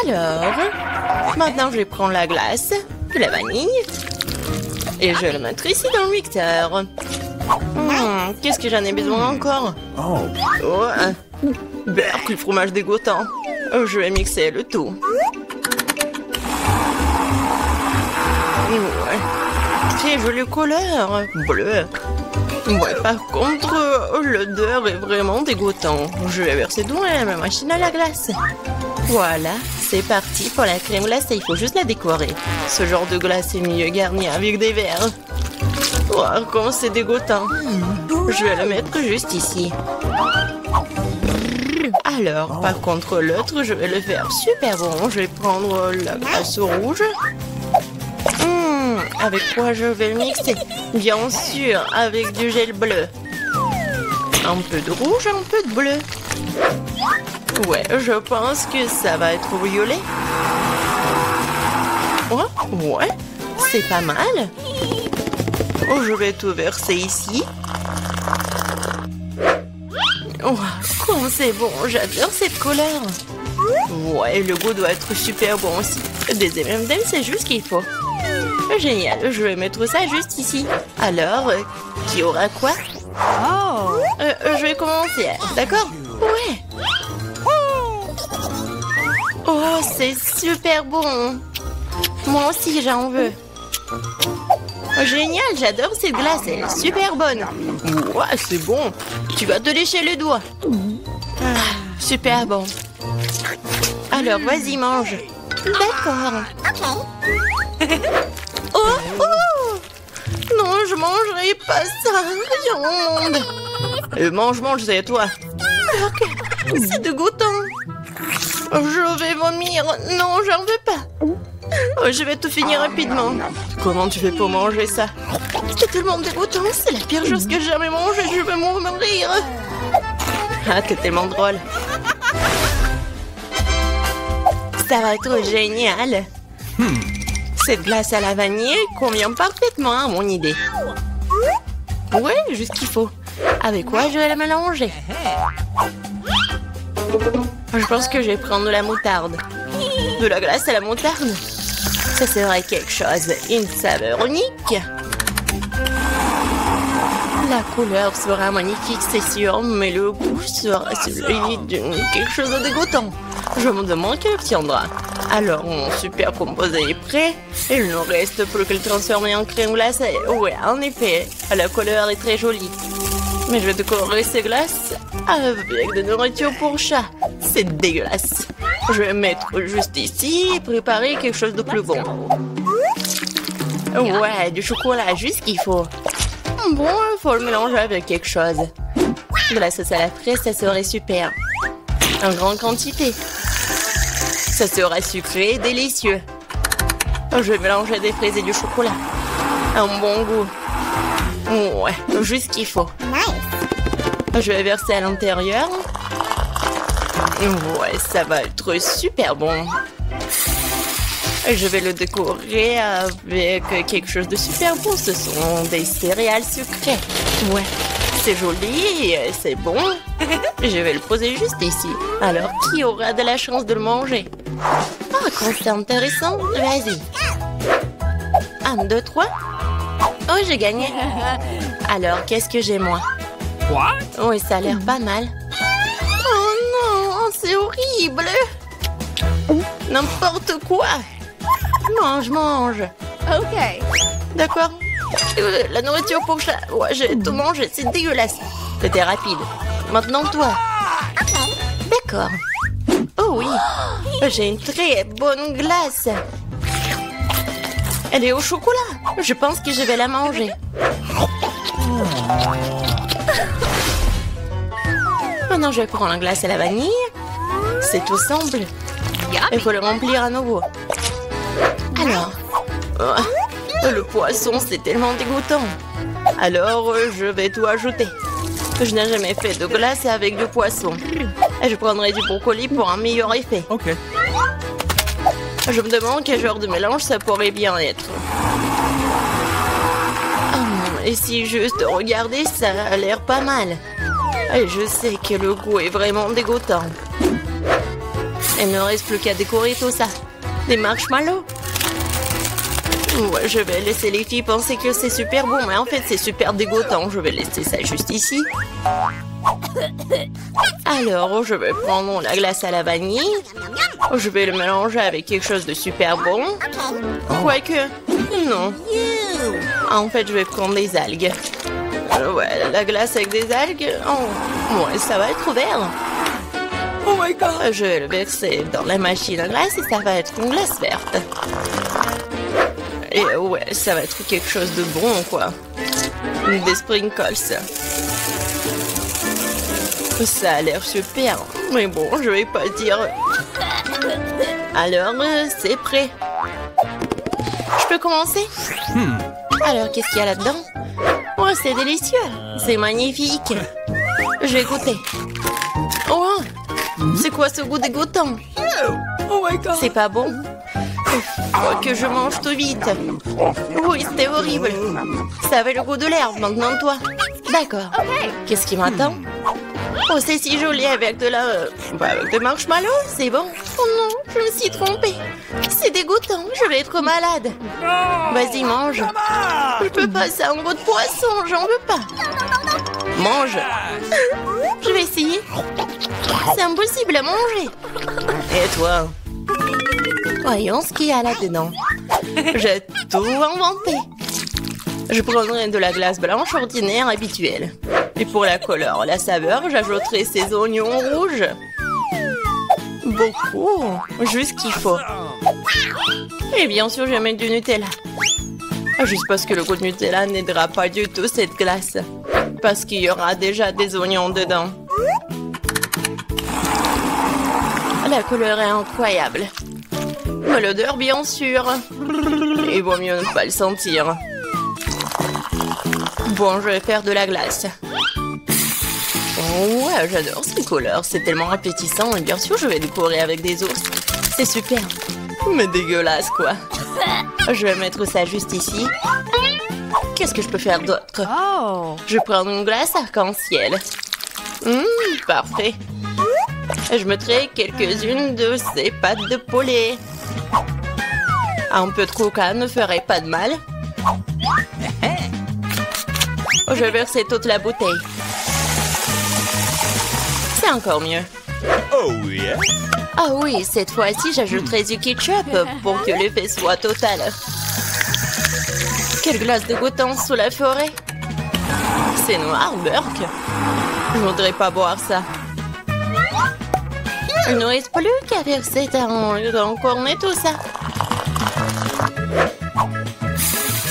Alors, maintenant je vais prendre la glace, de la vanille, et je vais le mettre ici dans le mixeur. Qu'est-ce que j'en ai besoin encore? Quel fromage dégoûtant. Je vais mixer le tout. Très jolie couleur, bleu. Par contre, l'odeur est vraiment dégoûtante. Je vais verser dans ma machine à la glace. Voilà, c'est parti pour la crème glacée. Il faut juste la décorer. Ce genre de glace est mieux garni avec des verres. Comment c'est dégoûtant. Je vais le mettre juste ici. Alors, par contre, l'autre, je vais le faire super bon. Je vais prendre la glace rouge. Avec quoi je vais le mixer? Bien sûr, avec du gel bleu. Un peu de rouge, un peu de bleu. Ouais, je pense que ça va être violet. Ouais, c'est pas mal. Je vais tout verser ici. Comme c'est bon, j'adore cette couleur. Ouais, le goût doit être super bon aussi. Des M&M's, c'est juste ce qu'il faut. Génial, je vais mettre ça juste ici. Alors, qui aura quoi? Je vais commencer, d'accord? Ouais. C'est super bon. Moi aussi, j'en veux. Génial, j'adore cette glace, elle est super bonne. Ouais, c'est bon. Tu vas te lécher les doigts. Super bon. Alors, vas-y, mange. D'accord. Non, je mangerai pas ça. Rien au monde. Mange, c'est à toi. C'est dégoûtant. Je vais vomir. Non, j'en veux pas. Je vais tout finir rapidement. Comment tu fais pour manger ça? C'est tellement dégoûtant. C'est la pire chose que j'ai jamais mangée. Je vais mourir. T'es tellement drôle. Ça va être génial. Cette glace à la vanille convient parfaitement à mon idée. Ouais, juste ce qu'il faut. Avec quoi je vais la mélanger? Je pense que je vais prendre de la moutarde. De la glace à la moutarde? Ça serait quelque chose. Une saveur unique. La couleur sera magnifique, c'est sûr, mais le goût sera celui de quelque chose de dégoûtant. Je me demande qui l'obtiendra. Alors, mon super composé est prêt. Il ne reste plus que le transformer en crème glacée. Ouais, en effet, la couleur est très jolie. Mais je vais décorer ces glaces avec de nourriture pour chat. C'est dégueulasse. Je vais mettre juste ici et préparer quelque chose de plus bon. Ouais, du chocolat, juste ce qu'il faut. Bon, il faut le mélanger avec quelque chose. De la sauce à la fraise, ça serait super. En grande quantité. Ça sera sucré et délicieux. Je vais mélanger des fraises et du chocolat. Un bon goût. Ouais, juste ce qu'il faut. Je vais verser à l'intérieur. Ouais, ça va être super bon. Je vais le décorer avec quelque chose de super bon. Ce sont des céréales sucrées. Ouais, c'est joli et c'est bon. Je vais le poser juste ici. Alors, qui aura de la chance de le manger? Quand c'est intéressant, vas-y. 1, 2, 3. J'ai gagné. Alors, qu'est-ce que j'ai, moi? Oui, ça a l'air pas mal. Oh non, c'est horrible. N'importe quoi. Mange. Ok. D'accord. La nourriture pour chat. Ouais, j'ai tout mangé, c'est dégueulasse. C'était rapide. Maintenant, toi. D'accord. Oh oui. J'ai une très bonne glace. Elle est au chocolat. Je pense que je vais la manger. Maintenant, je vais prendre la glace à la vanille. C'est tout simple. Il faut le remplir à nouveau. Alors, le poisson, c'est tellement dégoûtant. Alors, je vais tout ajouter. Je n'ai jamais fait de glace avec du poisson. Et je prendrai du brocoli pour un meilleur effet. Ok. Je me demande quel genre de mélange ça pourrait bien être. Et si juste regarder, ça a l'air pas mal. Et je sais que le goût est vraiment dégoûtant. Il ne reste plus qu'à décorer tout ça. Des marshmallows. Ouais, je vais laisser les filles penser que c'est super bon, mais en fait c'est super dégoûtant. Je vais laisser ça juste ici. Alors, je vais prendre la glace à la vanille. Je vais le mélanger avec quelque chose de super bon. Quoique, non. En fait, je vais prendre des algues. Ouais, la glace avec des algues, oh, ouais, ça va être vert. Oh my god! Je vais le verser dans la machine à glace et ça va être une glace verte. Et ouais, ça va être quelque chose de bon, quoi. Des sprinkles. Ça a l'air super. Mais bon, je vais pas dire. Alors, c'est prêt. Je peux commencer? Alors, qu'est-ce qu'il y a là-dedans? Oh, c'est délicieux. C'est magnifique. Je vais goûter. Oh, c'est quoi ce goût dégoûtant? Oh my god. C'est pas bon? Faut que je mange tout vite. Oui, c'était horrible. Ça avait le goût de l'herbe, maintenant toi. D'accord. Qu'est-ce qui m'attend? Oh, c'est si joli avec de la... avec de marshmallow, c'est bon. Oh non, je me suis trompée. C'est dégoûtant, je vais être malade. Vas-y, mange. Je peux pas, c'est un goût de poisson, j'en veux pas. Mange. Je vais essayer. C'est impossible à manger. Et toi? Voyons ce qu'il y a là-dedans. J'ai tout inventé. Je prendrai de la glace blanche ordinaire habituelle. Et pour la couleur, la saveur, j'ajouterai ces oignons rouges. Beaucoup. Juste ce qu'il faut. Et bien sûr, je vais mettre du Nutella. Juste parce que le goût de Nutella n'aidera pas du tout cette glace. Parce qu'il y aura déjà des oignons dedans. La couleur est incroyable. Mais l'odeur, bien sûr. Il vaut mieux ne pas le sentir. Bon, je vais faire de la glace. Oh, ouais, j'adore ces couleurs. C'est tellement appétissant. Et bien sûr, je vais décorer avec des ours. C'est super. Mais dégueulasse, quoi. Je vais mettre ça juste ici. Qu'est-ce que je peux faire d'autre? Je vais prendre une glace arc-en-ciel. Parfait. Je mettrai quelques-unes de ces pâtes de poulet. Un peu de coca ne ferait pas de mal. Je vais verser toute la bouteille. C'est encore mieux. Oh yeah. Ah oui, cette fois-ci, j'ajouterai du ketchup pour que l'effet soit total. Quelle glace dégoûtante sous la forêt. C'est noir, Burke. Je ne voudrais pas boire ça. Il ne reste plus qu'à verser dans cornet tout ça.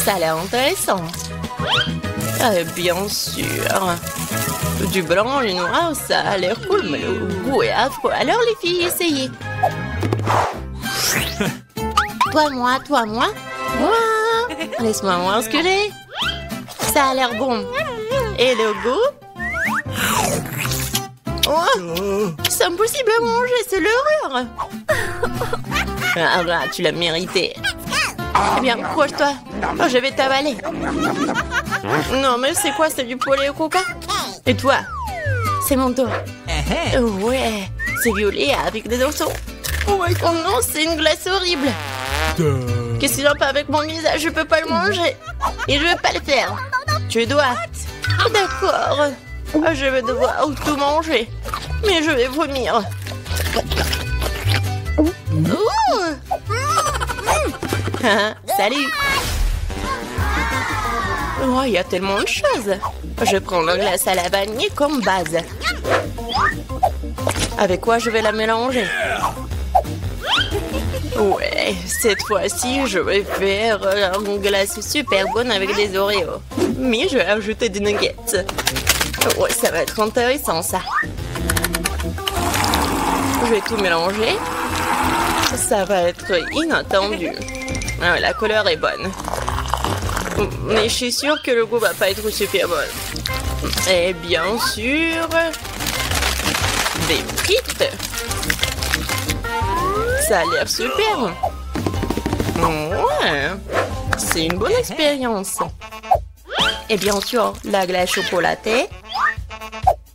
Ça a l'air intéressant. Bien sûr. Du blanc, le noir, ça a l'air cool, mais le goût est affreux. Alors les filles, essayez. Toi, moi. Moi. Laisse-moi voir ce que j'ai. Ça a l'air bon. Et le goût? Oh, c'est impossible à manger, c'est l'horreur. Ah, tu l'as mérité. Eh bien, accroche-toi. Oh, je vais t'avaler. Non, mais c'est quoi? C'est du poulet au coca? Et toi? C'est mon tour. Ouais, c'est violet avec des dessous. Oh non, c'est une glace horrible. Qu'est-ce qu'il y a pas avec mon visage? Je peux pas le manger. Et je vais pas le faire. Tu dois. D'accord. Je vais devoir tout manger. Mais je vais vomir. Salut. Oh, il y a tellement de choses. Je prends la glace à la vanille comme base. Avec quoi je vais la mélanger? Ouais, cette fois-ci, je vais faire une glace super bonne avec des Oreos. Mais je vais ajouter des nuggets. Ouais, ça va être intéressant, ça. Je vais tout mélanger. Ça va être inattendu. Ah, la couleur est bonne. Mais je suis sûre que le goût va pas être super bon. Et bien sûr, des frites. Ça a l'air super. Ouais, c'est une bonne expérience. Et bien sûr, la glace chocolatée.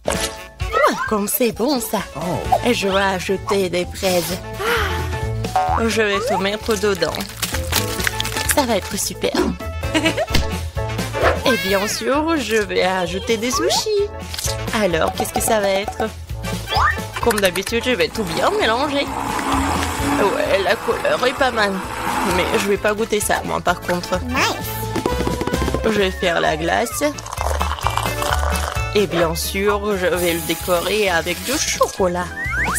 Ouais, comme c'est bon ça. Et je vais ajouter des fraises. Je vais tout mettre dedans. Ça va être super. Et bien sûr, je vais ajouter des sushis. Alors, qu'est-ce que ça va être? Comme d'habitude, je vais tout bien mélanger. Ouais, la couleur est pas mal. Mais je vais pas goûter ça, moi, par contre. Je vais faire la glace. Et bien sûr, je vais le décorer avec du chocolat.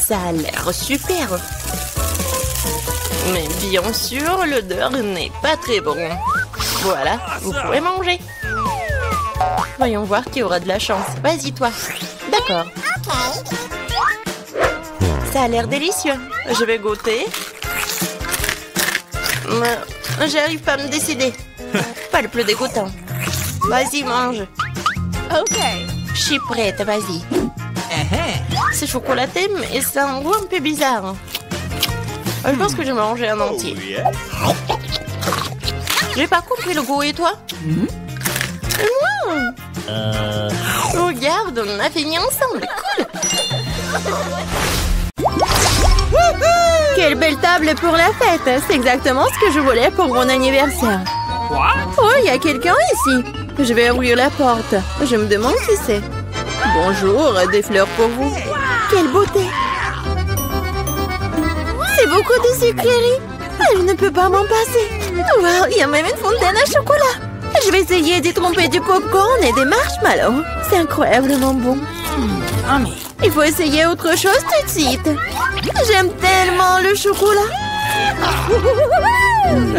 Ça a l'air super. Mais bien sûr, l'odeur n'est pas très bon. Voilà, vous pouvez manger. Voyons voir qui aura de la chance. Vas-y, toi. D'accord. Ça a l'air délicieux. Je vais goûter. J'arrive pas à me décider. Pas le plus dégoûtant. Vas-y, mange. Ok. Je suis prête, vas-y. C'est chocolaté, mais c'est un goût un peu bizarre. Je pense que je vais manger un entier. J'ai pas compris le goût, et toi? Regarde, on a fini ensemble. Cool. Quelle belle table pour la fête. C'est exactement ce que je voulais pour mon anniversaire. Oh, il y a quelqu'un ici. Je vais ouvrir la porte. Je me demande qui c'est. Bonjour, des fleurs pour vous. Quelle beauté. C'est beaucoup de sucreries. Je ne peux pas m'en passer. Wow, il y a même une fontaine à chocolat. Je vais essayer d'y tromper du popcorn et des marshmallows. C'est incroyablement bon. Il faut essayer autre chose tout de suite. J'aime tellement le chocolat.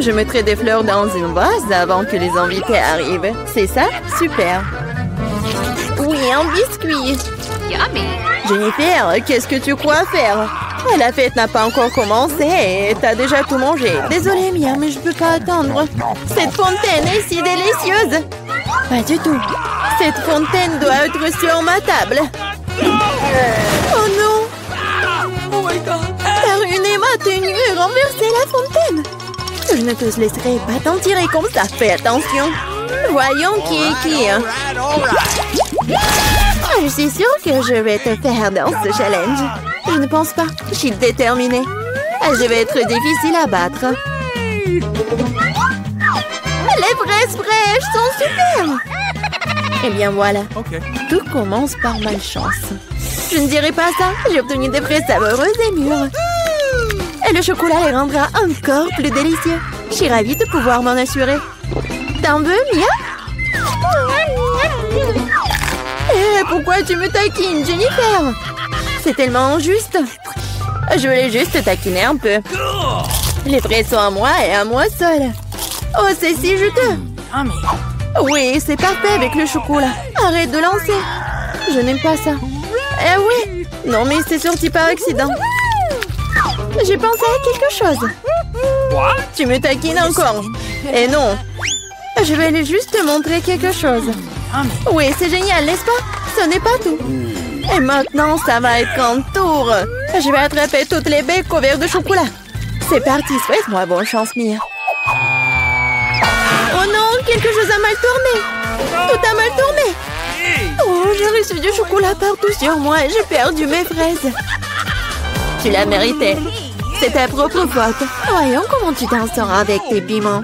Je mettrai des fleurs dans une vase avant que les invités arrivent. C'est ça? Super. Oui, un biscuit. Jennifer, qu'est-ce que tu crois faire? La fête n'a pas encore commencé et t'as déjà tout mangé. Désolée, Mia, mais je peux pas attendre. Cette fontaine est si délicieuse. Pas du tout. Cette fontaine doit être sur ma table. Oh non! Oh my God! T'as ruiné ma tenue et renversé la fontaine. Je ne te laisserai pas t'en tirer comme ça. Fais attention. Voyons qui est qui. Je suis sûre que je vais te faire dans ce challenge. Je ne pense pas. Je suis déterminée. Je vais être difficile à battre. Les fraises fraîches sont super. Eh bien voilà. Tout commence par malchance. Je ne dirai pas ça. J'ai obtenu des fraises savoureuses et mûres. Et le chocolat les rendra encore plus délicieux. Je suis ravie de pouvoir m'en assurer. T'en veux, Mia? Eh, pourquoi tu me taquines, Jennifer? C'est tellement injuste. Je voulais juste taquiner un peu. Les fraises sont à moi et à moi seule. Oh, c'est si juteux. Oui, c'est parfait avec le chocolat. Arrête de lancer. Je n'aime pas ça. Eh oui. Non, mais c'est sorti par accident. J'ai pensé à quelque chose. Tu me taquines encore. Et non. Je vais aller juste te montrer quelque chose. Oui, c'est génial, n'est-ce pas? Ce n'est pas tout. Et maintenant, ça va être un tour. Je vais attraper toutes les baies couvertes de chocolat. C'est parti, souhaite-moi bonne chance, Mia. Oh non, quelque chose a mal tourné. Tout a mal tourné. Oh, j'ai reçu du chocolat partout sur moi et j'ai perdu mes fraises. Tu l'as mérité. C'est ta propre faute. Voyons comment tu t'en sors avec tes piments.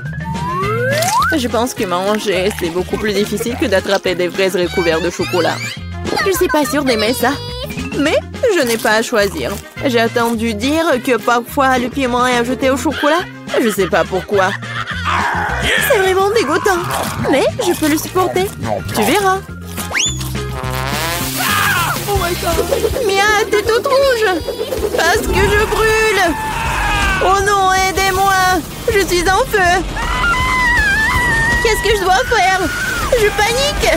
Je pense que manger, c'est beaucoup plus difficile que d'attraper des fraises recouvertes de chocolat. Je suis pas sûre d'aimer ça. Mais je n'ai pas à choisir. J'ai entendu dire que parfois le piment est ajouté au chocolat. Je sais pas pourquoi. C'est vraiment dégoûtant. Mais je peux le supporter. Tu verras. Oh my God. Mia, t'es toute rouge. Parce que je brûle. Oh non, aidez-moi. Je suis en feu. Qu'est-ce que je dois faire? Je panique.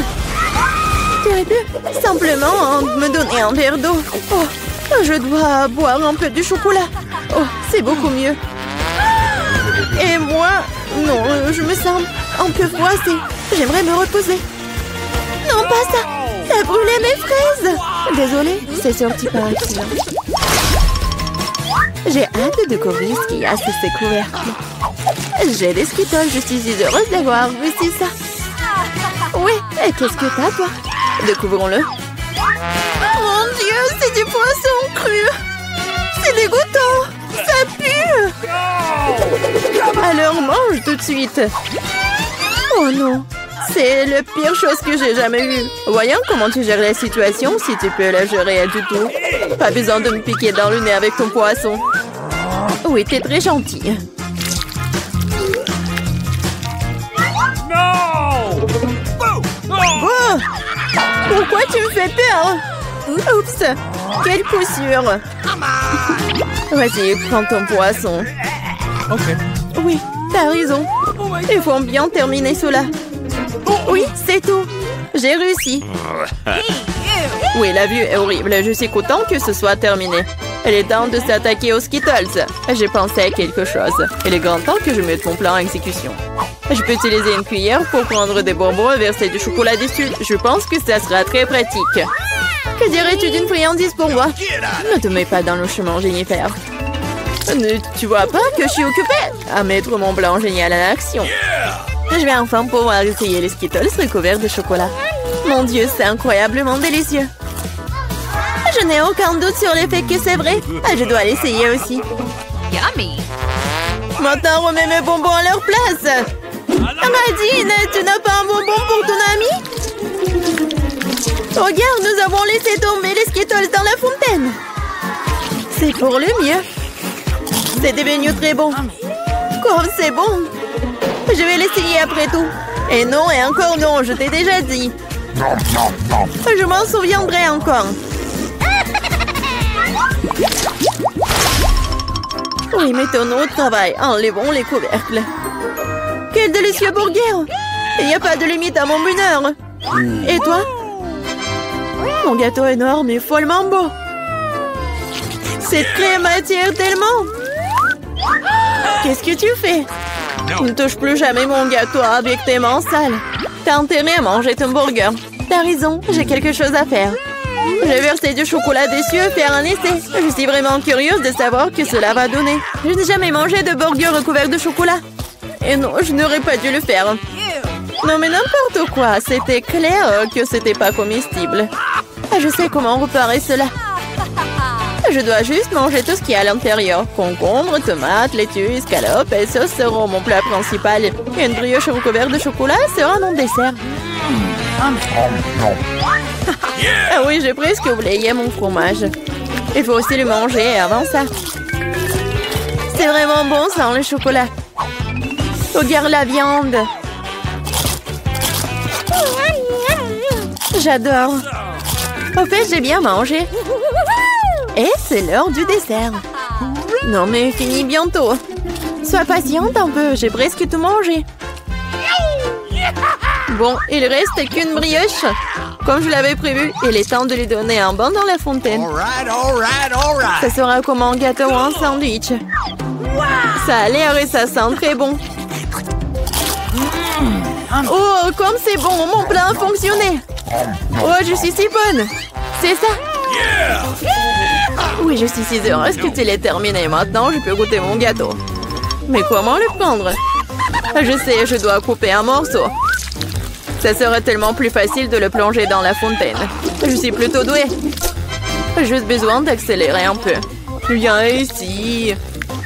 Tu aurais pu simplement me donner un verre d'eau. Oh, je dois boire un peu de chocolat. Oh, c'est beaucoup mieux. Et moi, non, je me sens un peu froissée. J'aimerais me reposer. Non, pas ça. Ça a brûlé mes fraises. Désolée, c'est sorti par accident. J'ai hâte de découvrir ce qu'il y a sous ces couvercles. J'ai des Skittles, je suis si heureuse d'avoir réussi ça. Oui, et qu'est-ce que t'as, toi? Découvrons-le. Mon Dieu! c'est du poisson cru. C'est dégoûtant. Ça pue. Alors mange tout de suite. Oh non. C'est la pire chose que j'ai jamais vue. Voyons comment tu gères la situation, si tu peux la gérer du tout. Pas besoin de me piquer dans le nez avec ton poisson. Oui, t'es très gentil. Oh! Pourquoi tu me fais peur? Oups! Quelle poussure! Vas-y, prends ton poisson. Ok. Oui, t'as raison. Il faut bien terminer cela. Oui, c'est tout. J'ai réussi. Oui, la vue est horrible. Je suis content que ce soit terminé. Il est temps de s'attaquer aux Skittles. J'ai pensé à quelque chose. Il est grand temps que je mette mon plan en exécution. Je peux utiliser une cuillère pour prendre des bonbons et verser du chocolat dessus. Je pense que ça sera très pratique. Que dirais-tu d'une friandise pour moi? Ne te mets pas dans le chemin, Jennifer. Tu vois pas que je suis occupée à mettre mon plan génial en action. Je vais enfin pouvoir essayer les Skittles recouverts de chocolat. Mon Dieu, c'est incroyablement délicieux. Je n'ai aucun doute sur le fait que c'est vrai. Je dois l'essayer aussi. Yummy. Maintenant, remets mes bonbons à leur place. Nadine, tu n'as pas un bonbon pour ton ami? Regarde, nous avons laissé tomber les Skittles dans la fontaine. C'est pour le mieux. C'est devenu très bon. Comme c'est bon. Je vais l'essayer après tout. Et non, et encore non, je t'ai déjà dit. Je m'en souviendrai encore. Oui, mettons-nous au travail. Enlevons les couvercles. Quel délicieux burger! Il n'y a pas de limite à mon bonheur. Et toi? Mon gâteau est énorme et follement beau. Cette crème attire tellement. Qu'est-ce que tu fais? Ne touche plus jamais mon gâteau avec tes mains sales. T'as intérêt à manger ton burger. T'as raison, j'ai quelque chose à faire. Je vais verser du chocolat dessus et faire un essai. Je suis vraiment curieuse de savoir ce que cela va donner. Je n'ai jamais mangé de burger recouvert de chocolat. Et non, je n'aurais pas dû le faire. Non mais n'importe quoi, c'était clair que c'était pas comestible. Je sais comment réparer cela. Je dois juste manger tout ce qu'il y a à l'intérieur. Concombre, tomates, laitue, escalope et sauce seront mon plat principal. Et une brioche recouverte de chocolat sera mon dessert. Ah oui, j'ai presque oublié mon fromage. Il faut aussi le manger avant ça. C'est vraiment bon sans le chocolat. Regarde la viande. J'adore. Au fait, j'ai bien mangé. Et c'est l'heure du dessert. Non mais fini bientôt. Sois patiente un peu, j'ai presque tout mangé. Bon, il reste qu'une brioche. Comme je l'avais prévu, il est temps de lui donner un bain dans la fontaine. Ça sera comme un gâteau ou un sandwich. Ça a l'air et ça sent très bon. Oh, comme c'est bon, mon plan a fonctionné. Oh, je suis si bonne. C'est ça? Oui, je suis si heureuse que tu l'aies terminé. Maintenant, je peux goûter mon gâteau. Mais comment le prendre? Je sais, je dois couper un morceau. Ça serait tellement plus facile de le plonger dans la fontaine. Je suis plutôt douée. Juste besoin d'accélérer un peu. Viens ici.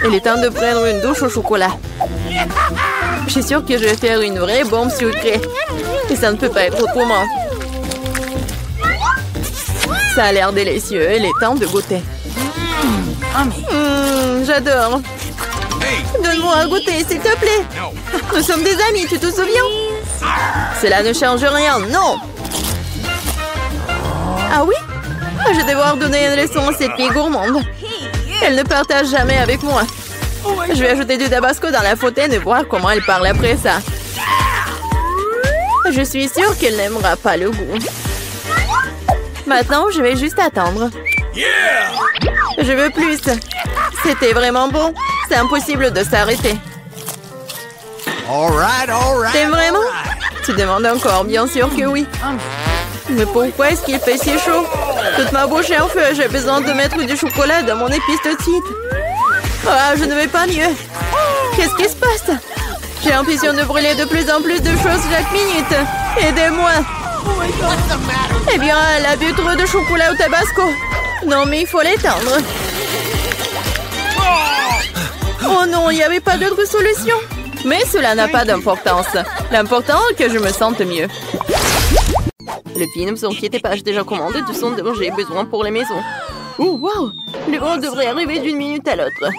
Il est temps de prendre une douche au chocolat. Je suis sûre que je vais faire une vraie bombe sucrée. Et ça ne peut pas être autrement. Ça a l'air délicieux. Il est temps de goûter. J'adore. Donne-moi à goûter, s'il te plaît. Nous sommes des amis, tu te souviens? Cela ne change rien, non. Ah oui? Je vais devoir donner une leçon à cette fille gourmande. Elle ne partage jamais avec moi. Je vais ajouter du tabasco dans la fontaine et voir comment elle parle après ça. Je suis sûre qu'elle n'aimera pas le goût. Maintenant, je vais juste attendre. Je veux plus. C'était vraiment bon. C'est impossible de s'arrêter. T'aimes vraiment? Tu demandes encore, bien sûr que oui. Mais pourquoi est-ce qu'il fait si chaud? Toute ma bouche est en feu. J'ai besoin de mettre du chocolat dans mon épice tout de suite. Ah, je ne vais pas mieux. Qu'est-ce qui se passe? J'ai l'impression de brûler de plus en plus de choses chaque minute. Aidez-moi. Eh bien, elle a bu trop de chocolat au tabasco. Non, mais il faut l'éteindre. Oh non, il n'y avait pas d'autre solution. Mais cela n'a pas d'importance. L'important est que je me sente mieux. Les filles, ne vous inquiétez pas, j'ai déjà commandé tout ce dont j'ai besoin pour les maisons. Oh, wow! Les vents devraient arriver d'une minute à l'autre.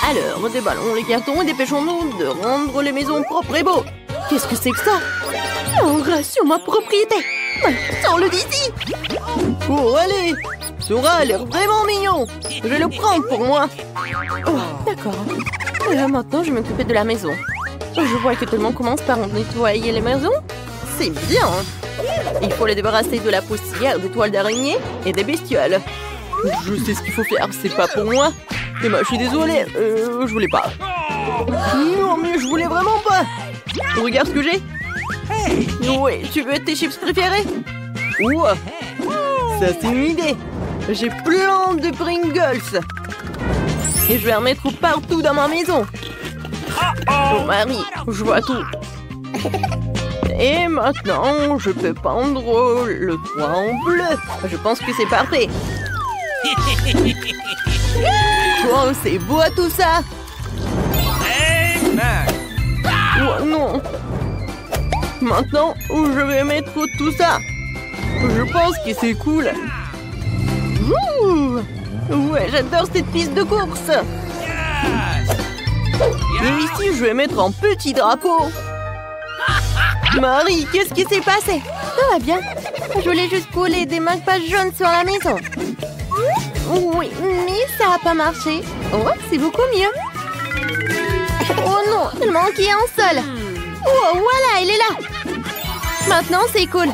Alors, déballons les cartons et dépêchons-nous de rendre les maisons propres et beaux. Qu'est-ce que c'est que ça? Un rat sur ma propriété. Sors-le d'ici. Oh, allez! Ce rat a l'air vraiment mignon. Je vais le prendre pour moi. Oh, d'accord. Maintenant, je vais m'occuper de la maison. Je vois que tout le monde commence par nettoyer les maisons. C'est bien. Il faut les débarrasser de la poussière, des toiles d'araignée et des bestioles. Je sais ce qu'il faut faire, c'est pas pour moi. Emma, je suis désolée, je voulais pas. Non, mais je voulais vraiment pas. Regarde ce que j'ai. Oui, tu veux tes chips préférés? Ouah, ça c'est une idée. J'ai plein de Pringles. Et je vais en mettre partout dans ma maison. Oh Marie, je vois tout. Et maintenant, je peux peindre le toit en bleu. Je pense que c'est parfait. Oh, c'est beau tout ça. Oh non. Maintenant, je vais mettre tout ça. Je pense que c'est cool. Ouh. Ouais, j'adore cette piste de course. Et ici, je vais mettre un petit drapeau. Marie, qu'est-ce qui s'est passé? Ça va bien. Je voulais juste coller des marque-pages jaunes sur la maison. Oui, mais ça n'a pas marché. Oh, c'est beaucoup mieux. Oh non, il manquait un seul. Oh, voilà, il est là. Maintenant, c'est cool.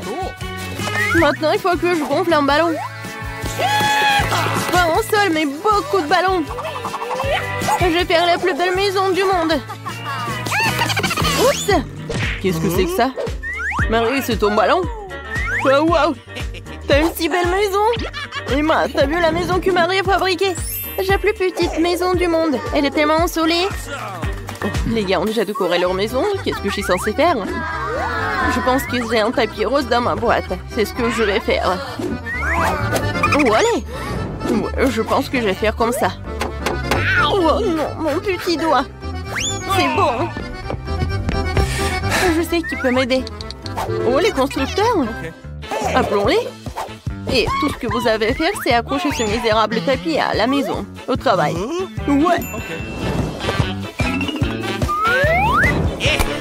Maintenant, il faut que je gonfle un ballon. Pas un seul, mais beaucoup de ballons. Je vais faire la plus belle maison du monde. Oups! Qu'est-ce que c'est que ça? Marie, c'est ton ballon? Oh, wow! T'as une si belle maison! Emma, t'as vu la maison que Marie a fabriquée? J'ai la plus petite maison du monde. Elle est tellement ensoleillée. Oh, les gars ont déjà décoré leur maison. Qu'est-ce que je suis censée faire? Je pense que j'ai un tapis rose dans ma boîte. C'est ce que je vais faire. Oh, allez! Ouais, je pense que je vais faire comme ça. Oh non, mon petit doigt. C'est bon. Je sais qui peut m'aider. Oh, les constructeurs. Appelons-les. Et tout ce que vous avez à faire, c'est accrocher ce misérable tapis à la maison, au travail. Ouais.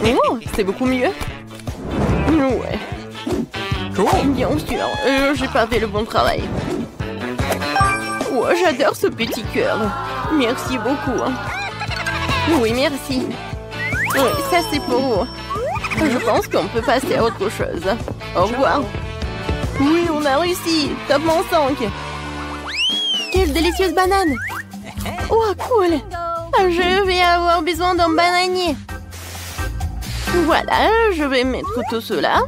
Oh, c'est beaucoup mieux. Ouais. Bien sûr, j'ai pas fait le bon travail. Oh, j'adore ce petit cœur. Merci beaucoup. Oui, merci. Oui, ça c'est pour vous. Je pense qu'on peut passer à autre chose. Au revoir. Oui, on a réussi. Top mon 5. Quelle délicieuse banane. Oh, cool. Je vais avoir besoin d'un bananier. Voilà, je vais mettre tout cela.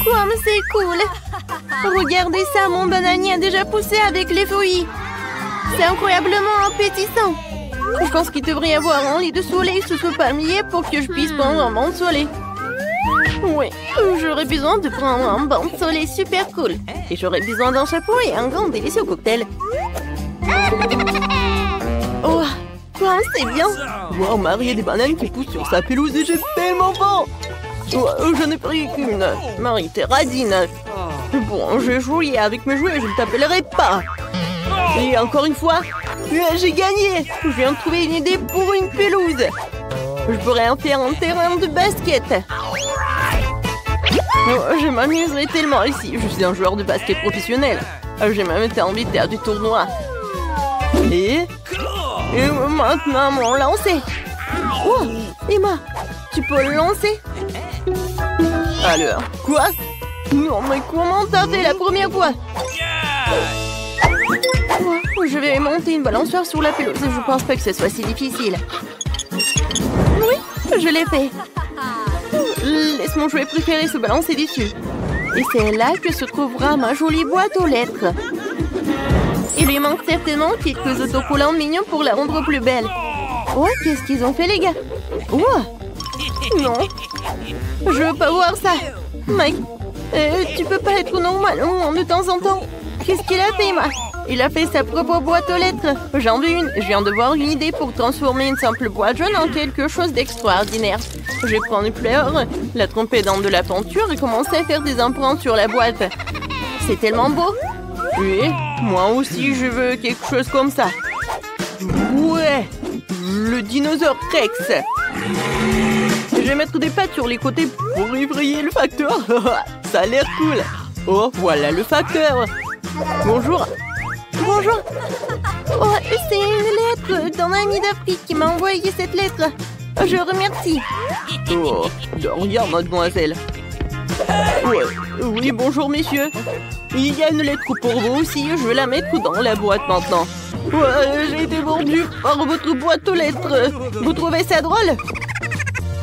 Comme c'est cool. Regardez ça, mon bananier a déjà poussé avec les feuilles. C'est incroyablement appétissant. Je pense qu'il devrait y avoir un lit de soleil sous ce palmier pour que je puisse prendre un bain de soleil. Oui, j'aurais besoin de prendre un bain de soleil super cool. Et j'aurais besoin d'un chapeau et un grand délicieux cocktail. Oh, quoi, c'est bien. Wow, Marie a des bananes qui poussent sur sa pelouse et j'ai tellement faim. Oh, je n'ai pris qu'une. Marie, t'es radine. Bon, je vais jouer avec mes jouets, je ne t'appellerai pas. Et encore une fois, j'ai gagné. Je viens de trouver une idée pour une pelouse. Je pourrais en faire un terrain de basket. Oh, je m'amuserai tellement ici. Je suis un joueur de basket professionnel. J'ai même été invité à du tournoi. Et maintenant, mon lancer. Oh, Emma, tu peux le lancer? Alors, quoi? Non, mais comment t'as fait la première fois? Oh, je vais monter une balançoire sur la pelouse. Je pense pas que ce soit si difficile. Oui, je l'ai fait. Laisse mon jouet préféré se balancer dessus. Et c'est là que se trouvera ma jolie boîte aux lettres. Il lui manque certainement quelques autocollants mignons pour la rendre plus belle. Oh, qu'est-ce qu'ils ont fait, les gars? Oh, non. Je veux pas voir ça. Mike, tu peux pas être normal de temps en temps? Qu'est-ce qu'il a fait, moi? Il a fait sa propre boîte aux lettres. J'en veux une. Je viens de voir une idée pour transformer une simple boîte jaune en quelque chose d'extraordinaire. Je vais prendre une fleur, la tremper dans de la peinture et commencer à faire des empreintes sur la boîte. C'est tellement beau. Oui, moi aussi je veux quelque chose comme ça. Ouais, le dinosaure Rex. Je vais mettre des pattes sur les côtés pour effrayer le facteur. Ça a l'air cool. Oh, voilà le facteur. Bonjour. Bonjour. Oh, c'est une lettre d'un ami d'Afrique qui m'a envoyé cette lettre. Je remercie. Oh, de rien, mademoiselle. Ouais. Oui, bonjour, messieurs. Il y a une lettre pour vous aussi. Je vais la mettre dans la boîte maintenant. Ouais, j'ai été mordu par votre boîte aux lettres. Vous trouvez ça drôle?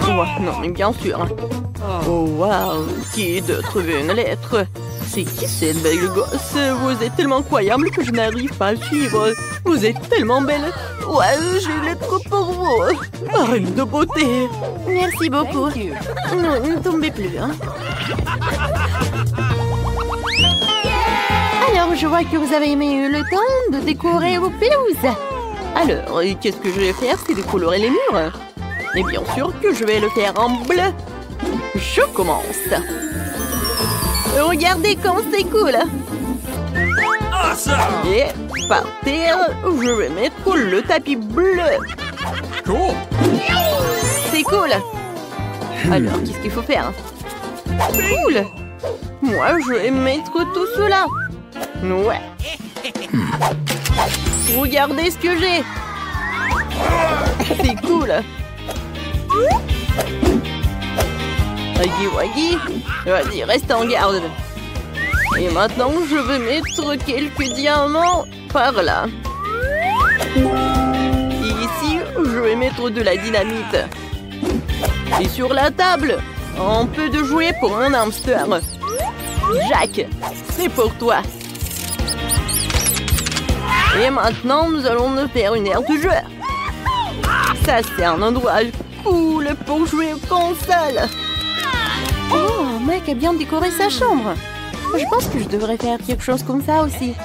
Ouais, non, mais bien sûr. Oh, waouh. Qui d'autre veut une lettre? C'est qui cette belle gosse? Vous êtes tellement incroyable que je n'arrive pas à suivre. Vous êtes tellement belle. Ouais, j'ai une lettre pour vous. Reine de beauté. Merci beaucoup. Non, ne tombez plus, hein. Alors, je vois que vous avez eu le temps de décorer vos pelouses. Alors, qu'est-ce que je vais faire? C'est décolorer les murs. Et bien sûr que je vais le faire en bleu. Je commence. Regardez comme c'est cool. Et par terre, je vais mettre le tapis bleu. C'est cool. Alors, qu'est-ce qu'il faut faire? Cool. Moi, je vais mettre tout cela. Ouais. Regardez ce que j'ai. C'est cool. Waggy Waggy. Vas-y, reste en garde. Et maintenant, je vais mettre quelques diamants par là. Et ici, je vais mettre de la dynamite. Et sur la table, un peu de jouet pour mon hamster. Jack, c'est pour toi. Et maintenant, nous allons nous faire une aire de jeu. Ça, c'est un endroit cool pour jouer aux consoles. Oh, Mike a bien décoré sa chambre. Je pense que je devrais faire quelque chose comme ça aussi.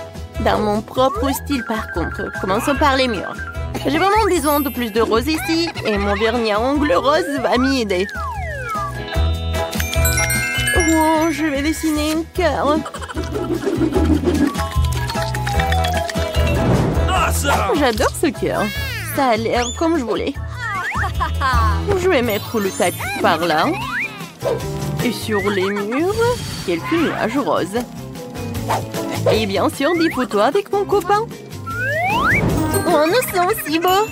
Dans mon propre style, par contre. Commençons par les murs. J'ai vraiment besoin de plus de rose ici. Et mon vernis à ongles rose va m'y aider. Oh, je vais dessiner un cœur. J'adore ce cœur. Ça a l'air comme je voulais. Je vais mettre le tapis par là. Et sur les murs, quelques nuages roses. Et bien sûr, des photos avec mon copain. Oh, nous sommes si beaux.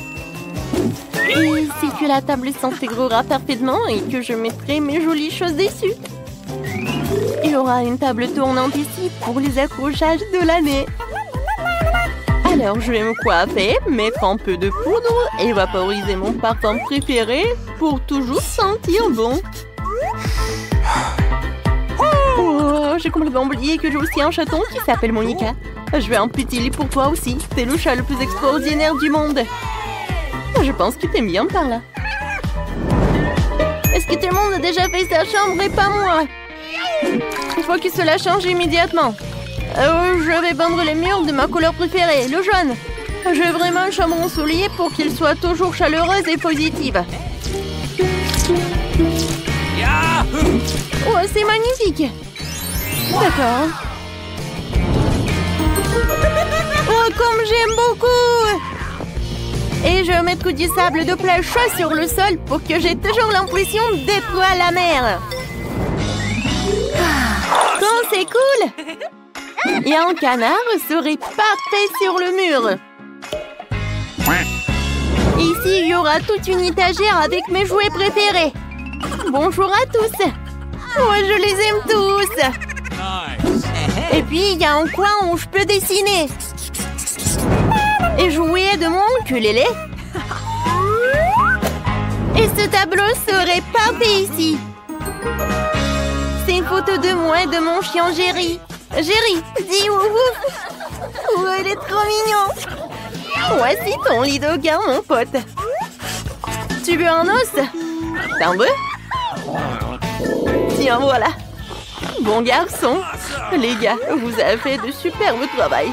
Et si que la table s'intégrera parfaitement et que je mettrai mes jolies choses dessus. Il y aura une table tournante ici pour les accrochages de l'année. Alors, je vais me coiffer, mettre un peu de poudre et vaporiser mon parfum préféré pour toujours sentir bon. Oh, j'ai complètement oublié que j'ai aussi un chaton qui s'appelle Monica. Je vais un petit lit pour toi aussi. C'est le chat le plus extraordinaire du monde. Je pense que t'aimes bien par là. Est-ce que tout le monde a déjà fait sa chambre et pas moi? Il faut que cela change immédiatement. Je vais peindre les murs de ma couleur préférée, le jaune. Je veux vraiment une chambre ensoleillée pour qu'elle soit toujours chaleureuse et positive. Oh, c'est magnifique. D'accord. Oh, comme j'aime beaucoup. Et je vais mettre du sable de plage chaud sur le sol pour que j'ai toujours l'impression d'être à la mer. Oh, c'est cool. Et un canard serait parfait sur le mur. Ici, il y aura toute une étagère avec mes jouets préférés. Bonjour à tous. Oh, je les aime tous. Et puis, il y a un coin où je peux dessiner. Et jouer de mon ukulélé. Et ce tableau serait parfait ici. C'est une photo de moi et de mon chien Jerry. Jerry, dis ouf ouf. Oh, il est trop mignon. Voici ton lit de gars, mon pote. Tu veux un os? T'en veux? Tiens, voilà. Bon garçon. Les gars, vous avez fait de superbe travail.